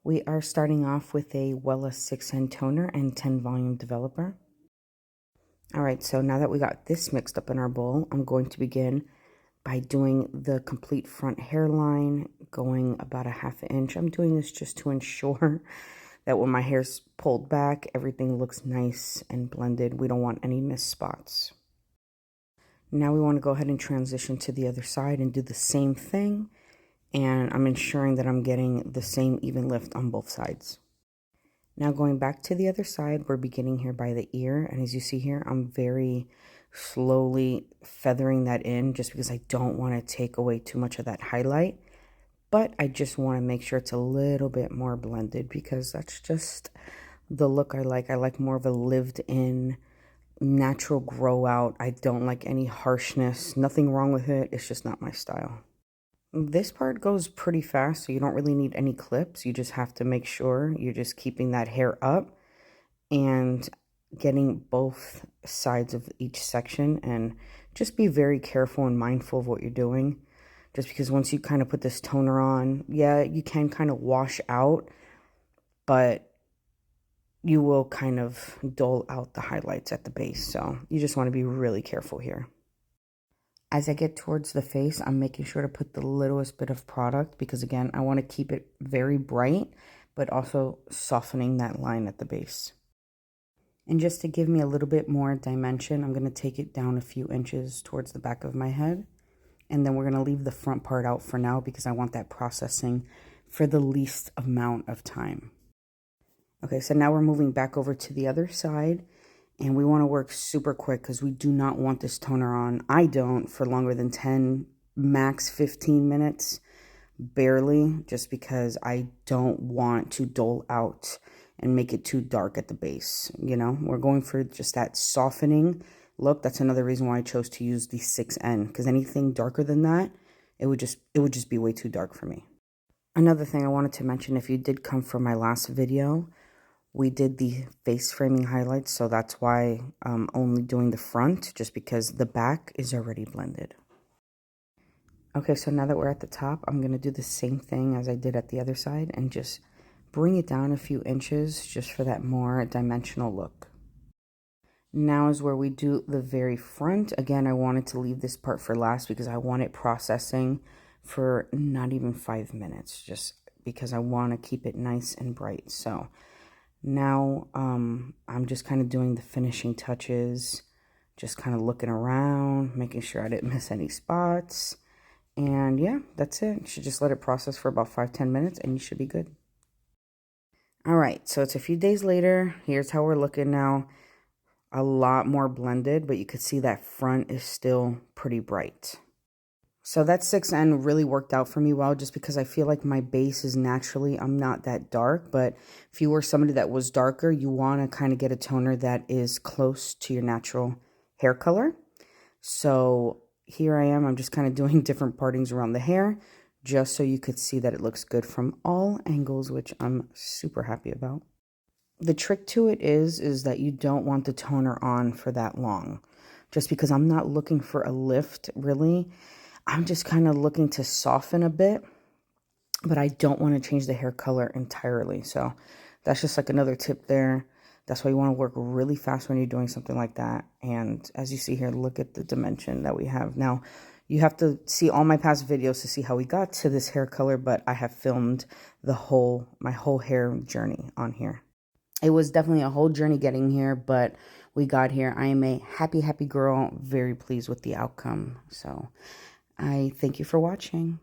We are starting off with a Wella 6N toner and 10 volume developer. All right, so now that we got this mixed up in our bowl, I'm going to begin by doing the complete front hairline, going about a ½ inch. I'm doing this just to ensure that when my hair's pulled back, everything looks nice and blended. We don't want any missed spots. Now we want to go ahead and transition to the other side and do the same thing. And I'm ensuring that I'm getting the same even lift on both sides. Now going back to the other side, we're beginning here by the ear. And as you see here, I'm very slowly feathering that in just because I don't want to take away too much of that highlight. But I just want to make sure it's a little bit more blended because that's just the look I like. I like more of a lived in, natural grow out. I don't like any harshness. Nothing wrong with it. It's just not my style. This part goes pretty fast, so you don't really need any clips. You just have to make sure you're just keeping that hair up and getting both sides of each section, and just be very careful and mindful of what you're doing. Just because once you kind of put this toner on, yeah, you can kind of wash out, but you will kind of dull out the highlights at the base. So you just want to be really careful here. As I get towards the face, I'm making sure to put the littlest bit of product because, again, I want to keep it very bright, but also softening that line at the base. And just to give me a little bit more dimension, I'm going to take it down a few inches towards the back of my head. And then we're going to leave the front part out for now because I want that processing for the least amount of time. Okay, so now we're moving back over to the other side. And we want to work super quick because we do not want this toner on. I don't for longer than 10, max 15 minutes, barely, just because I don't want to dull out and make it too dark at the base. You know, we're going for just that softening look. That's another reason why I chose to use the 6N, because anything darker than that, it would just be way too dark for me. Another thing I wanted to mention, if you did come from my last video, we did the face framing highlights, so that's why I'm only doing the front, just because the back is already blended. Okay, so now that we're at the top, I'm going to do the same thing as I did at the other side and just bring it down a few inches just for that more dimensional look. Now is where we do the very front. Again, I wanted to leave this part for last because I want it processing for not even 5 minutes, just because I want to keep it nice and bright. So now I'm just kind of doing the finishing touches, just kind of looking around, making sure I didn't miss any spots. And yeah, that's it. You should just let it process for about 5-10 minutes and you should be good. All right, so it's a few days later. Here's how we're looking now. A lot more blended, but you could see that front is still pretty bright. So that 6N really worked out for me well, just because I feel like my base is naturally, I'm not that dark, but if you were somebody that was darker, you want to kind of get a toner that is close to your natural hair color. So here I am, I'm just kind of doing different partings around the hair, just so you could see that it looks good from all angles, which I'm super happy about. The trick to it is that you don't want the toner on for that long, just because I'm not looking for a lift, really. I'm just kind of looking to soften a bit, but I don't want to change the hair color entirely. So that's just like another tip there. That's why you want to work really fast when you're doing something like that. And as you see here, look at the dimension that we have. Now, you have to see all my past videos to see how we got to this hair color, but I have filmed my whole hair journey on here. It was definitely a whole journey getting here, but we got here. I am a happy, happy girl, very pleased with the outcome. So I thank you for watching.